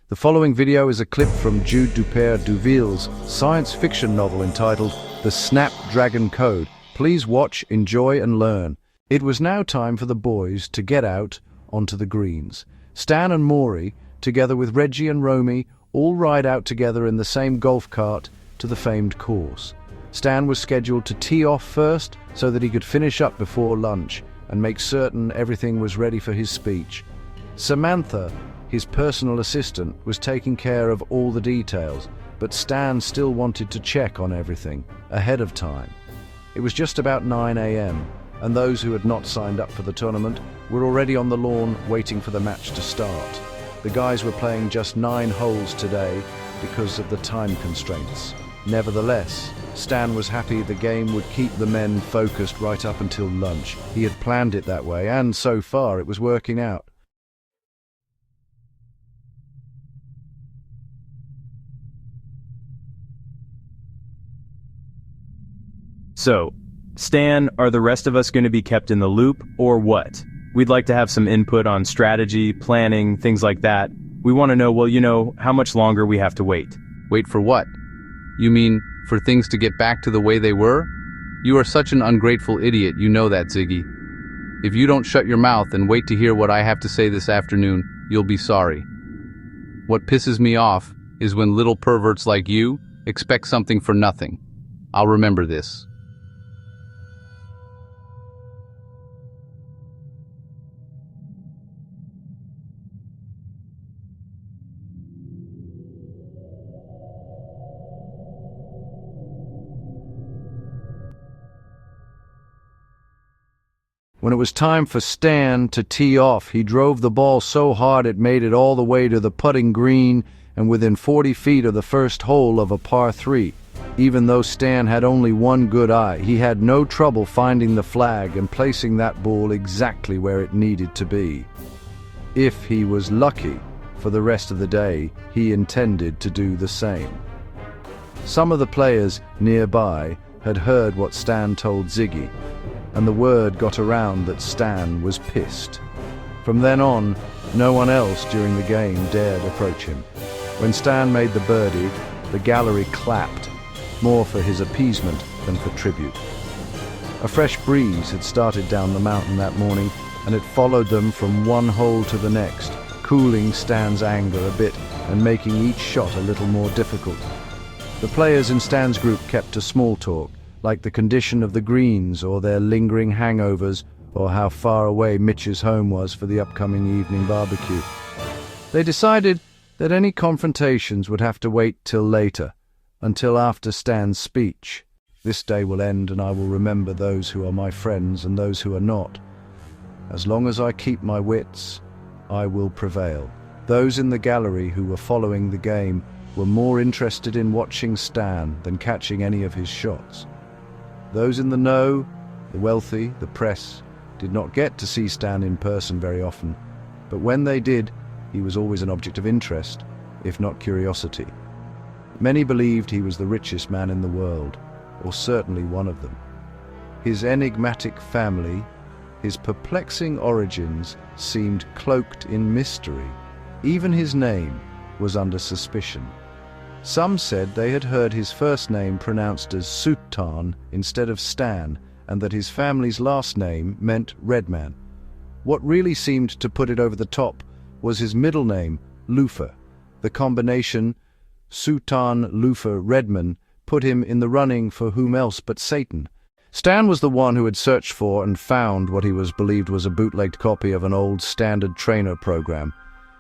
The following video is a clip from Jude Dupère-Duville's science fiction novel entitled The Snapdragon Code. Please watch, enjoy, and learn. It was now time for the boys to get out onto the greens. Stan and Maury, together with Reggie and Romy, all ride out together in the same golf cart to the famed course. Stan was scheduled to tee off first so that he could finish up before lunch and make certain everything was ready for his speech. Samantha, his personal assistant, was taking care of all the details, but Stan still wanted to check on everything ahead of time. It was just about 9 a.m., and those who had not signed up for the tournament were already on the lawn waiting for the match to start. The guys were playing just 9 holes today because of the time constraints. Nevertheless, Stan was happy the game would keep the men focused right up until lunch. He had planned it that way, and so far it was working out. So, Stan, are the rest of us going to be kept in the loop, or what? We'd like to have some input on strategy, planning, things like that. We want to know, how much longer we have to wait. Wait for what? You mean, for things to get back to the way they were? You are such an ungrateful idiot, you know that, Ziggy. If you don't shut your mouth and wait to hear what I have to say this afternoon, you'll be sorry. What pisses me off is when little perverts like you expect something for nothing. I'll remember this. When it was time for Stan to tee off, he drove the ball so hard it made it all the way to the putting green and within 40 feet of the first hole of a par 3. Even though Stan had only one good eye, he had no trouble finding the flag and placing that ball exactly where it needed to be. If he was lucky, for the rest of the day, he intended to do the same. Some of the players nearby had heard what Stan told Ziggy, and the word got around that Stan was pissed. From then on, no one else during the game dared approach him. When Stan made the birdie, the gallery clapped, more for his appeasement than for tribute. A fresh breeze had started down the mountain that morning, and it followed them from one hole to the next, cooling Stan's anger a bit and making each shot a little more difficult. The players in Stan's group kept to small talk, like the condition of the greens or their lingering hangovers or how far away Mitch's home was for the upcoming evening barbecue. They decided that any confrontations would have to wait till later, until after Stan's speech. This day will end and I will remember those who are my friends and those who are not. As long as I keep my wits, I will prevail. Those in the gallery who were following the game were more interested in watching Stan than catching any of his shots. Those in the know, the wealthy, the press, did not get to see Stan in person very often, but when they did, he was always an object of interest, if not curiosity. Many believed he was the richest man in the world, or certainly one of them. His enigmatic family, his perplexing origins seemed cloaked in mystery. Even his name was under suspicion. Some said they had heard his first name pronounced as Sultan instead of Stan, and that his family's last name meant Redman. What really seemed to put it over the top was his middle name, Lufer. The combination Sultan Lufer Redman put him in the running for whom else but Satan. Stan was the one who had searched for and found what he was believed was a bootlegged copy of an old standard trainer program.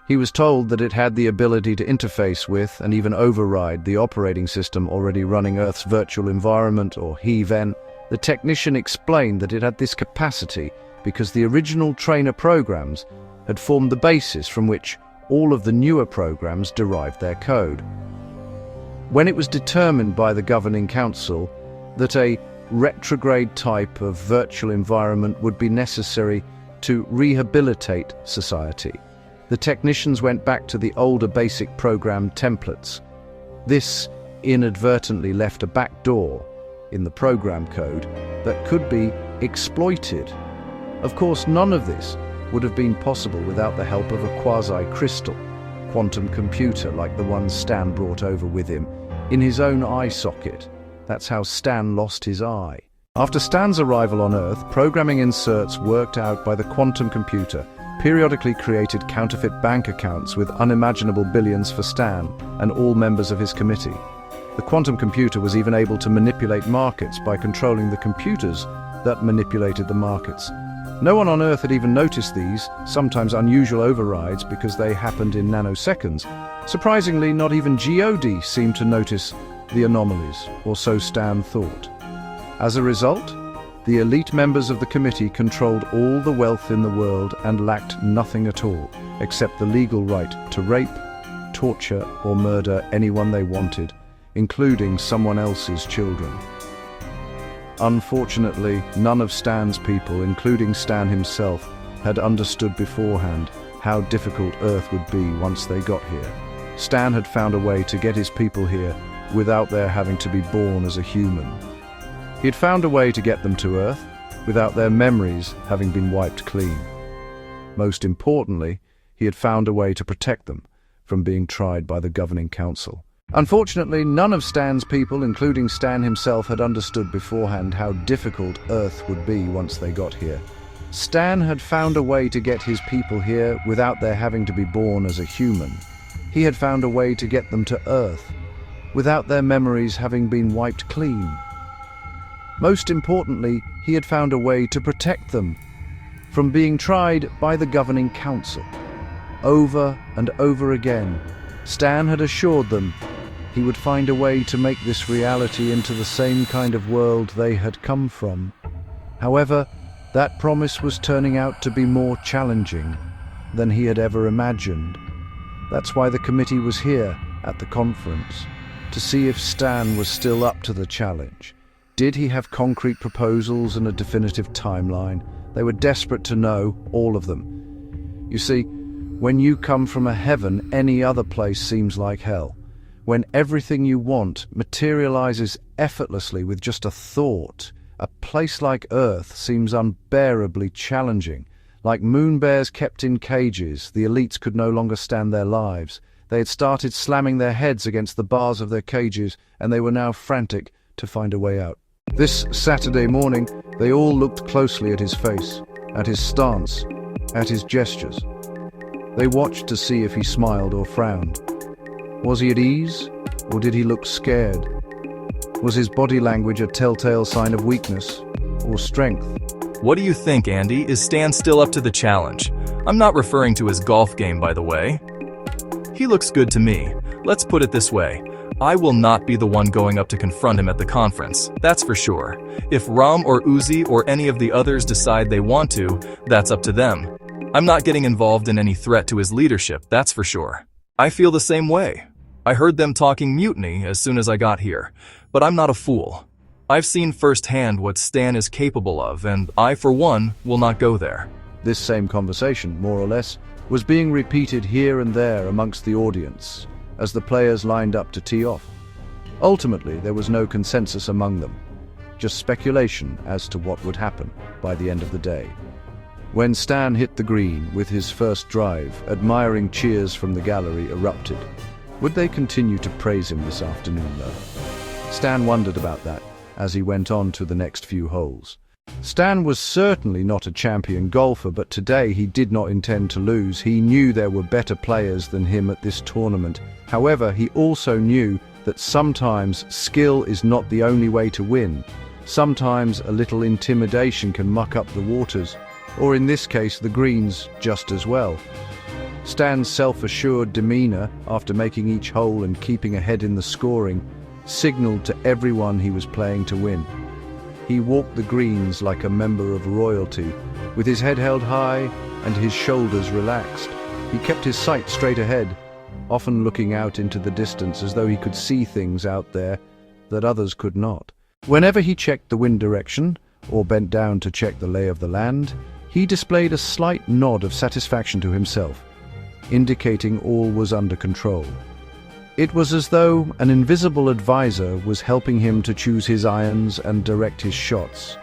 He was told that it had the ability to interface with and even override the operating system already running Earth's virtual environment, or HEVEN. The technician explained that it had this capacity because the original trainer programs had formed the basis from which all of the newer programs derived their code. When it was determined by the governing council that a retrograde type of virtual environment would be necessary to rehabilitate society, the technicians went back to the older basic program templates. This inadvertently left a back door in the program code that could be exploited. Of course, none of this would have been possible without the help of a quasi-crystal. quantum computer like the one Stan brought over with him, in his own eye socket. That's how Stan lost his eye. After Stan's arrival on Earth, programming inserts worked out by the quantum computer periodically created counterfeit bank accounts with unimaginable billions for Stan and all members of his committee. The quantum computer was even able to manipulate markets by controlling the computers that manipulated the markets. No one on Earth had even noticed these, sometimes unusual overrides because they happened in nanoseconds. Surprisingly, not even God seemed to notice the anomalies, or so Stan thought. As a result, the elite members of the committee controlled all the wealth in the world and lacked nothing at all, except the legal right to rape, torture, or murder anyone they wanted, including someone else's children. Unfortunately, none of Stan's people, including Stan himself, had understood beforehand how difficult Earth would be once they got here. Stan had found a way to get his people here without their having to be born as a human. He had found a way to get them to Earth without their memories having been wiped clean. Most importantly, he had found a way to protect them from being tried by the governing council. Unfortunately, none of Stan's people, including Stan himself, had understood beforehand how difficult Earth would be once they got here. Stan had found a way to get his people here without their having to be born as a human. He had found a way to get them to Earth without their memories having been wiped clean. Most importantly, he had found a way to protect them from being tried by the governing council. Over and over again, Stan had assured them he would find a way to make this reality into the same kind of world they had come from. However, that promise was turning out to be more challenging than he had ever imagined. That's why the committee was here at the conference, to see if Stan was still up to the challenge. Did he have concrete proposals and a definitive timeline? They were desperate to know, all of them. You see, when you come from a heaven, any other place seems like hell. When everything you want materializes effortlessly with just a thought, a place like Earth seems unbearably challenging. Like moon bears kept in cages, the elites could no longer stand their lives. They had started slamming their heads against the bars of their cages, and they were now frantic to find a way out. This Saturday morning, they all looked closely at his face, at his stance, at his gestures. They watched to see if he smiled or frowned. Was he at ease, or did he look scared? Was his body language a telltale sign of weakness or strength? What do you think, Andy? Is Stan still up to the challenge? I'm not referring to his golf game, by the way. He looks good to me. Let's put it this way. I will not be the one going up to confront him at the conference, that's for sure. If Ram or Uzi or any of the others decide they want to, that's up to them. I'm not getting involved in any threat to his leadership, that's for sure. I feel the same way. I heard them talking mutiny as soon as I got here, but I'm not a fool. I've seen firsthand what Stan is capable of, and I, for one, will not go there. This same conversation, more or less, was being repeated here and there amongst the audience as the players lined up to tee off. Ultimately, there was no consensus among them, just speculation as to what would happen by the end of the day. When Stan hit the green with his first drive, admiring cheers from the gallery erupted. Would they continue to praise him this afternoon, though? Stan wondered about that as he went on to the next few holes. Stan was certainly not a champion golfer, but today he did not intend to lose. He knew there were better players than him at this tournament. However, he also knew that sometimes skill is not the only way to win. Sometimes a little intimidation can muck up the waters, or in this case the greens just as well. Stan's self-assured demeanor after making each hole and keeping ahead in the scoring signaled to everyone he was playing to win. He walked the greens like a member of royalty, with his head held high and his shoulders relaxed. He kept his sight straight ahead, often looking out into the distance as though he could see things out there that others could not. Whenever he checked the wind direction, or bent down to check the lay of the land, he displayed a slight nod of satisfaction to himself, indicating all was under control. It was as though an invisible advisor was helping him to choose his irons and direct his shots.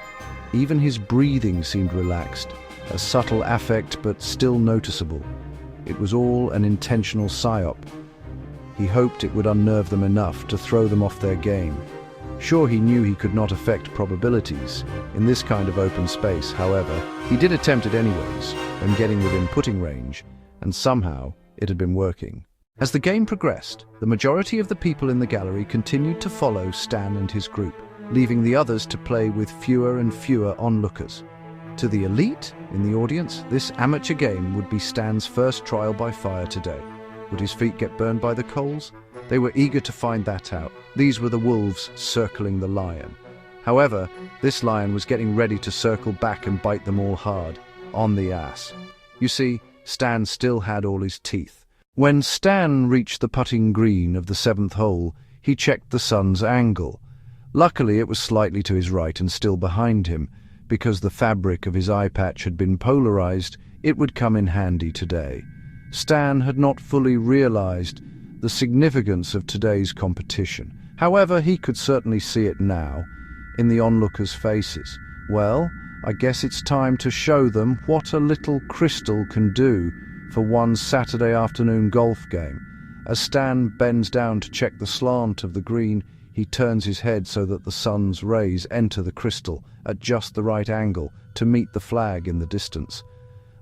Even his breathing seemed relaxed, a subtle affect but still noticeable. it was all an intentional psyop. He hoped it would unnerve them enough to throw them off their game. Sure, he knew he could not affect probabilities in this kind of open space. However, he did attempt it anyways, when getting within putting range, and somehow it had been working. As the game progressed, the majority of the people in the gallery continued to follow Stan and his group, leaving the others to play with fewer and fewer onlookers. To the elite in the audience, this amateur game would be Stan's first trial by fire today. Would his feet get burned by the coals? They were eager to find that out. These were the wolves circling the lion. However, this lion was getting ready to circle back and bite them all hard, on the ass. You see, Stan still had all his teeth. When Stan reached the putting green of the 7th hole, he checked the sun's angle. Luckily, it was slightly to his right and still behind him. Because the fabric of his eye patch had been polarized, it would come in handy today. Stan had not fully realized the significance of today's competition. However, he could certainly see it now, in the onlookers' faces. Well, I guess it's time to show them what a little crystal can do for one Saturday afternoon golf game. As Stan bends down to check the slant of the green, he turns his head so that the sun's rays enter the crystal at just the right angle to meet the flag in the distance.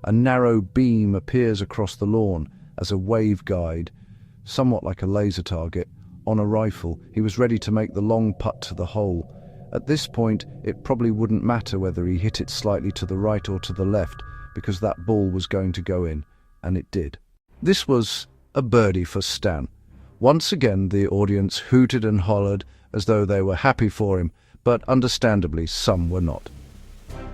A narrow beam appears across the lawn as a waveguide, somewhat like a laser target. On a rifle, he was ready to make the long putt to the hole. At this point, it probably wouldn't matter whether he hit it slightly to the right or to the left, because that ball was going to go in, and it did. This was a birdie for Stan. Once again, the audience hooted and hollered as though they were happy for him, but understandably, some were not.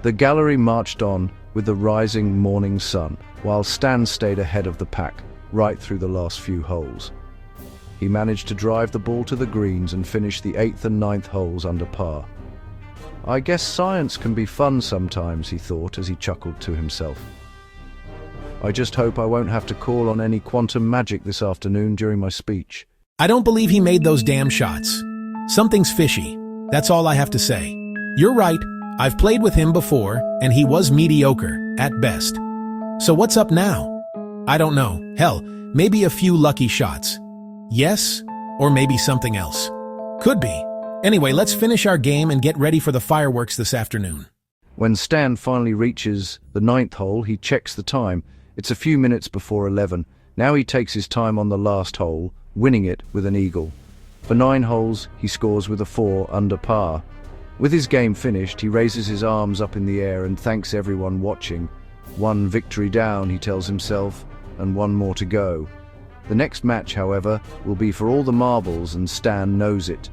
The gallery marched on with the rising morning sun, while Stan stayed ahead of the pack, right through the last few holes. He managed to drive the ball to the greens and finish the 8th and 9th holes under par. I guess science can be fun sometimes, he thought as he chuckled to himself. I just hope I won't have to call on any quantum magic this afternoon during my speech. I don't believe he made those damn shots. Something's fishy. That's all I have to say. You're right. I've played with him before, and he was mediocre, at best. So what's up now? I don't know. Hell, maybe a few lucky shots. Yes, or maybe something else. Could be. Anyway, let's finish our game and get ready for the fireworks this afternoon. When Stan finally reaches the 9th hole, he checks the time. It's a few minutes before 11. Now he takes his time on the last hole, winning it with an eagle. For 9 holes, he scores with a 4 under par. With his game finished, he raises his arms up in the air and thanks everyone watching. One victory down, he tells himself, and one more to go. The next match, however, will be for all the marbles, and Stan knows it.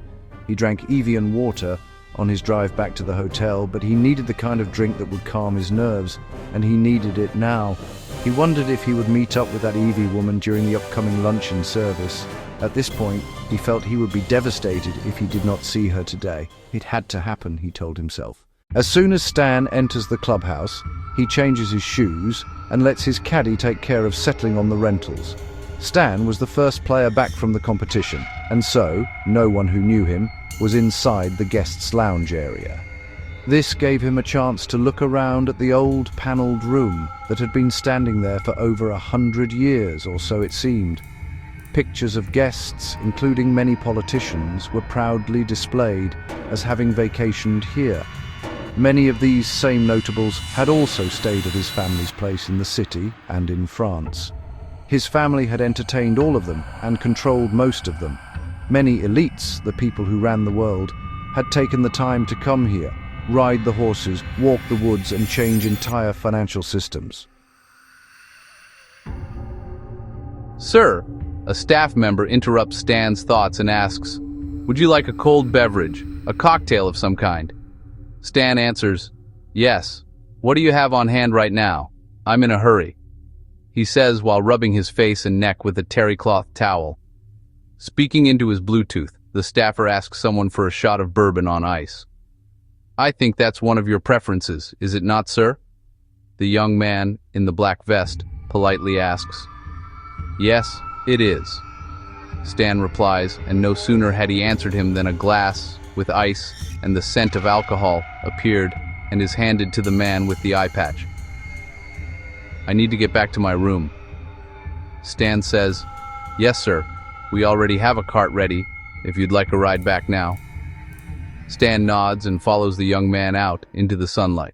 He drank Evian water on his drive back to the hotel, but he needed the kind of drink that would calm his nerves, and he needed it now. He wondered if he would meet up with that Evie woman during the upcoming luncheon service. At this point, he felt he would be devastated if he did not see her today. It had to happen, he told himself. As soon as Stan enters the clubhouse, he changes his shoes and lets his caddy take care of settling on the rentals. Stan was the first player back from the competition, and so, no one who knew him was inside the guests' lounge area. This gave him a chance to look around at the old panelled room that had been standing there for over 100 years, or so it seemed. Pictures of guests, including many politicians, were proudly displayed as having vacationed here. Many of these same notables had also stayed at his family's place in the city and in France. His family had entertained all of them and controlled most of them. Many elites, the people who ran the world, had taken the time to come here, ride the horses, walk the woods, and change entire financial systems. Sir, a staff member interrupts Stan's thoughts and asks, "Would you like a cold beverage, a cocktail of some kind?" Stan answers, "Yes. What do you have on hand right now? I'm in a hurry," he says while rubbing his face and neck with a terry cloth towel. Speaking into his Bluetooth, the staffer asks someone for a shot of bourbon on ice. "I think that's one of your preferences, is it not, sir?" The young man in the black vest politely asks. "Yes, it is," Stan replies, and no sooner had he answered him than a glass with ice and the scent of alcohol appeared and is handed to the man with the eye patch. "I need to get back to my room." Stan says, "Yes, sir. We already have a cart ready, if you'd like a ride back now." Stan nods and follows the young man out into the sunlight.